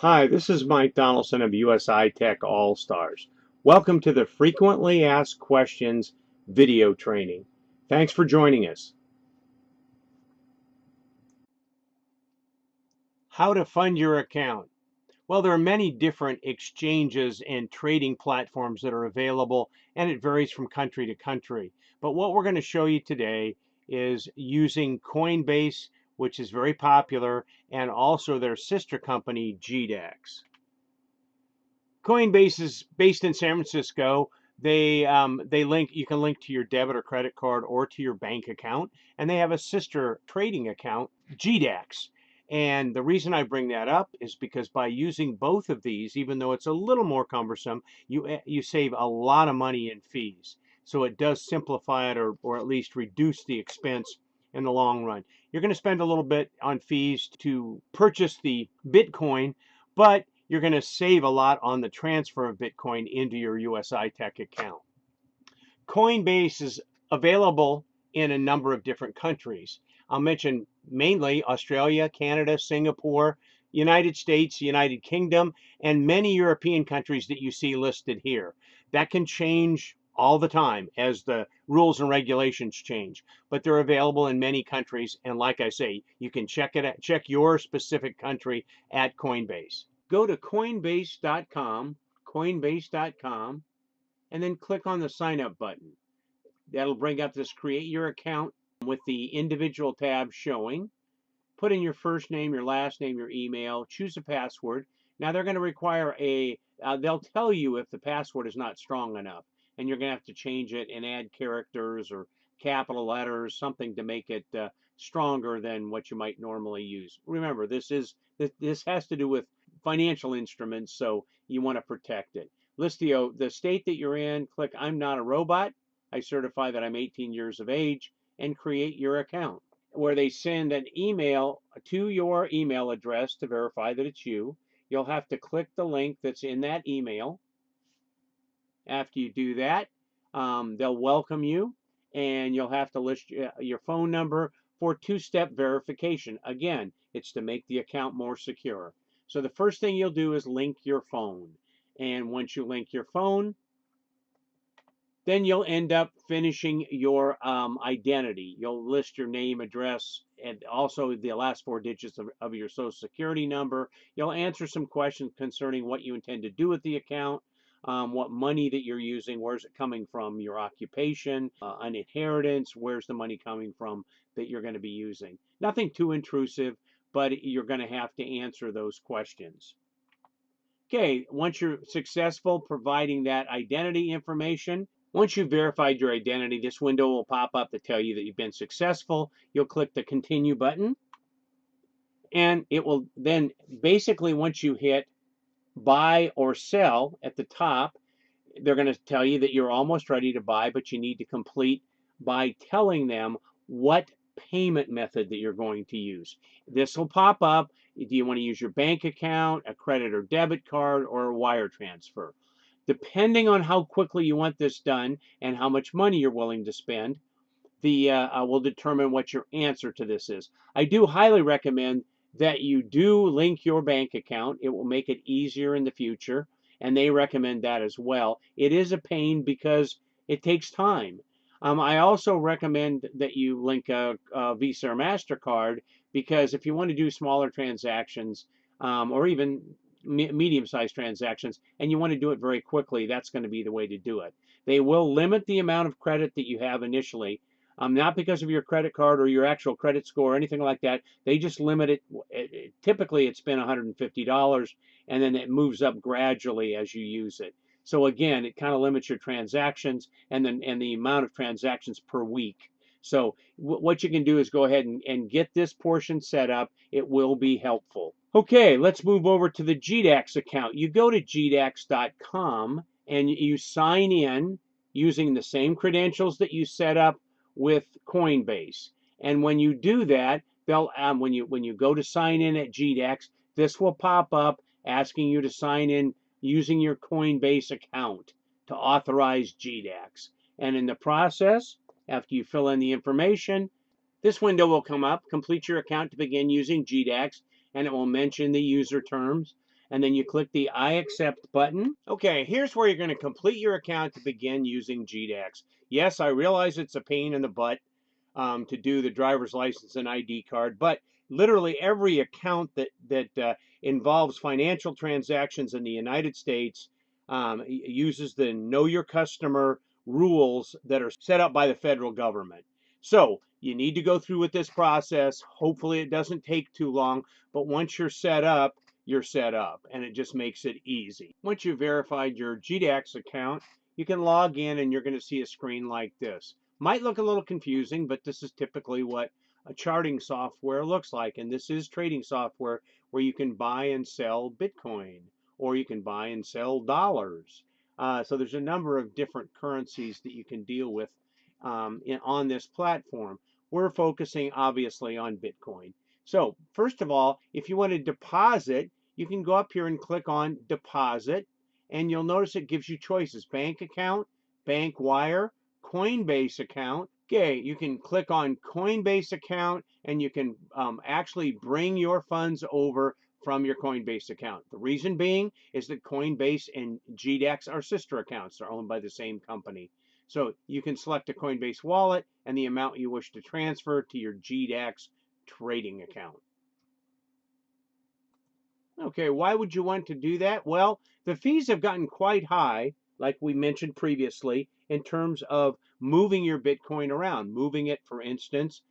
Hi, this is Mike Donaldson of USI-Tech All-Stars. Welcome to the Frequently Asked Questions video training. Thanks for joining us. How to fund your account. Well, there are many different exchanges and trading platforms that are available, and it varies from country to country. But what we're going to show you today is using Coinbase, which is very popular, and also their sister company, GDAX. Coinbase is based in San Francisco. They link. You can link to your debit or credit card or to your bank account, and they have a sister trading account, GDAX. And the reason I bring that up is because by using both of these, even though it's a little more cumbersome, you save a lot of money in fees. So it does simplify it, or at least reduce the expense in the long run. You're going to spend a little bit on fees to purchase the Bitcoin, but you're going to save a lot on the transfer of Bitcoin into your USI-Tech account. Coinbase is available in a number of different countries. I'll mention mainly Australia, Canada, Singapore, United States, United Kingdom, and many European countries that you see listed here. That can change all the time as the rules and regulations change, but they're available in many countries. And like I say, you can check your specific country at Coinbase. Go to coinbase.com, and then click on the sign up button. That'll bring up this create your account with the individual tabs showing. Put in your first name, your last name, your email, choose a password. Now they're going to require they'll tell you if the password is not strong enough, and you're going to have to change it and add characters or capital letters, something to make it stronger than what you might normally use. Remember, this has to do with financial instruments, so you want to protect it. List the state that you're in, click I'm not a robot, I certify that I'm 18 years of age, and create your account, where they send an email to your email address to verify that it's you. You'll have to click the link that's in that email. After you do that, they'll welcome you, and you'll have to list your phone number for two-step verification. Again, it's to make the account more secure. So the first thing you'll do is link your phone. And once you link your phone, then you'll end up finishing your identity. You'll list your name, address, and also the last four digits of your Social Security number. You'll answer some questions concerning what you intend to do with the account, what money that you're using, where's it coming from, your occupation, an inheritance, where's the money coming from that you're going to be using. Nothing too intrusive, but you're going to have to answer those questions. Okay, once you're successful providing that identity information, once you've verified your identity, this window will pop up to tell you that you've been successful. You'll click the continue button, and it will then basically, once you hit buy or sell at the top, they're going to tell you that you're almost ready to buy, but you need to complete by telling them what payment method that you're going to use. This will pop up. Do you want to use your bank account, a credit or debit card, or a wire transfer? Depending on how quickly you want this done and how much money you're willing to spend, will determine what your answer to this is. I do highly recommend that you do link your bank account. It will make it easier in the future, and they recommend that as well. It is a pain because it takes time. I also recommend that you link a Visa or MasterCard, because if you want to do smaller transactions or even medium-sized transactions, and you want to do it very quickly, that's going to be the way to do it. They will limit the amount of credit that you have initially, not because of your credit card or your actual credit score or anything like that. They just limit it. Typically, it's been $150, and then it moves up gradually as you use it. So again, it kind of limits your transactions and the amount of transactions per week. So what you can do is go ahead and get this portion set up. It will be helpful. Okay, let's move over to the GDAX account. You go to GDAX.com and you sign in using the same credentials that you set up with Coinbase. And when you do that, they'll when you go to sign in at GDAX, this will pop up asking you to sign in using your Coinbase account to authorize GDAX. And in the process, after you fill in the information, this window will come up. Complete your account to begin using GDAX, and it will mention the user terms. and then you click the I accept button. Okay, here's where you're going to complete your account to begin using GDAX. Yes, I realize it's a pain in the butt to do the driver's license and ID card, but literally every account that involves financial transactions in the United States uses the Know Your Customer rules that are set up by the federal government. So you need to go through with this process. Hopefully it doesn't take too long, but once you're set up, and it just makes it easy. Once you've verified your GDAX account, you can log in and you're going to see a screen like this. Might look a little confusing, but this is typically what a charting software looks like. And this is trading software where you can buy and sell Bitcoin, or you can buy and sell dollars. So there's a number of different currencies that you can deal with on this platform. We're focusing obviously on Bitcoin. So first of all, if you want to deposit, you can go up here and click on deposit, and you'll notice it gives you choices: bank account, bank wire, Coinbase account. Okay, you can click on Coinbase account, and you can actually bring your funds over from your Coinbase account. The reason being is that Coinbase and GDAX are sister accounts. They're owned by the same company. So you can select a Coinbase wallet and the amount you wish to transfer to your GDAX trading account. Okay, why would you want to do that? Well, the fees have gotten quite high, like we mentioned previously, in terms of moving your Bitcoin around, moving it, for instance,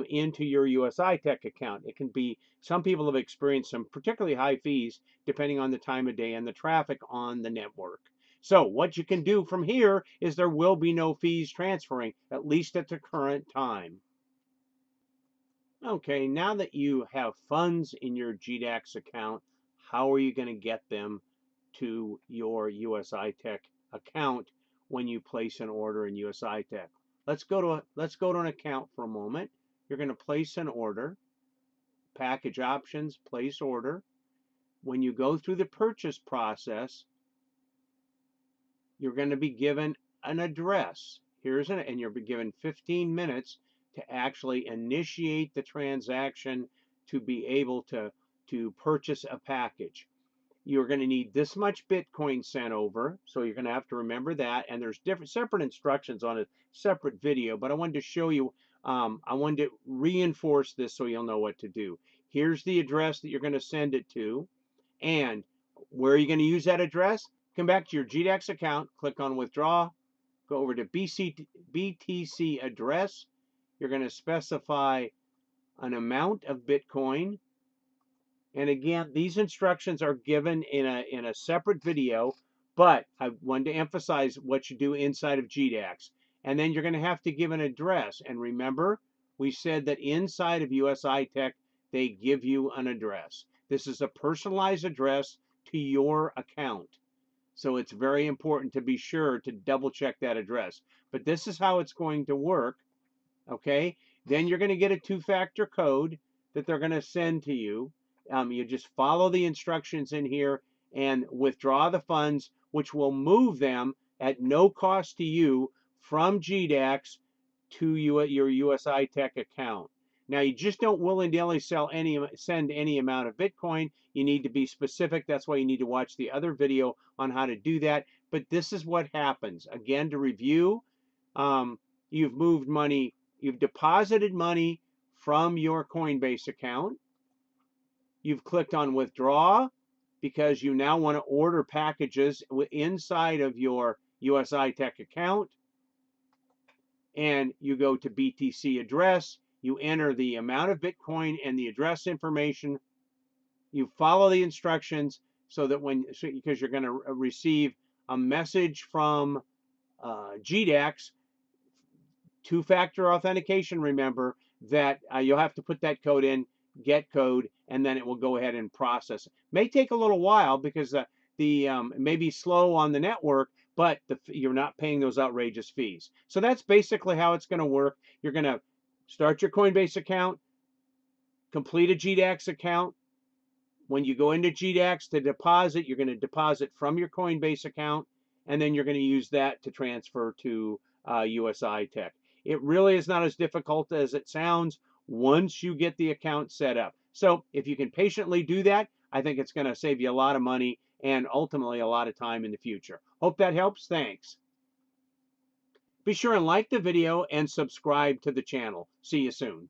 into your USI-Tech account. It can be, some people have experienced some particularly high fees depending on the time of day and the traffic on the network. So what you can do from here is there will be no fees transferring, at least at the current time. Okay, now that you have funds in your GDAX account, how are you going to get them to your USI-Tech account when you place an order in USI-Tech? Let's go to an account for a moment. You're going to place an order, package options, place order. When you go through the purchase process, you're going to be given an address. And you'll be given 15 minutes to actually initiate the transaction to be able to purchase a package. You're going to need this much Bitcoin sent over, so you're going to have to remember that. And there's separate instructions on a separate video, but I wanted to show you, I wanted to reinforce this so you'll know what to do. Here's the address that you're going to send it to, and where are you going to use that address? Come back to your GDAX account, click on withdraw, go over to BTC address. You're going to specify an amount of Bitcoin. And again, these instructions are given in a separate video, but I wanted to emphasize what you do inside of GDAX. And then you're going to have to give an address. And remember, we said that inside of USI-Tech, they give you an address. This is a personalized address to your account. So it's very important to be sure to double check that address. But this is how it's going to work. Okay? Then you're going to get a two-factor code that they're going to send to you. You just follow the instructions in here and withdraw the funds, which will move them at no cost to you from GDAX to your USI-Tech account. Now, you just don't willy-nilly send any amount of Bitcoin. You need to be specific. That's why you need to watch the other video on how to do that. But this is what happens. Again, to review, you've moved money, you've deposited money from your Coinbase account. You've clicked on withdraw because you now want to order packages inside of your USI-Tech account. And you go to BTC address. You enter the amount of Bitcoin and the address information. You follow the instructions so that because you're going to receive a message from GDAX, two-factor authentication, remember, that you'll have to put that code in, get code, and then it will go ahead and process. It may take a little while because it may be slow on the network, but you're not paying those outrageous fees. So that's basically how it's going to work. You're going to start your Coinbase account, complete a GDAX account. When you go into GDAX to deposit, you're going to deposit from your Coinbase account, and then you're going to use that to transfer to USI-Tech. It really is not as difficult as it sounds once you get the account set up. So if you can patiently do that, I think it's going to save you a lot of money and ultimately a lot of time in the future. Hope that helps. Thanks. Be sure and like the video and subscribe to the channel. See you soon.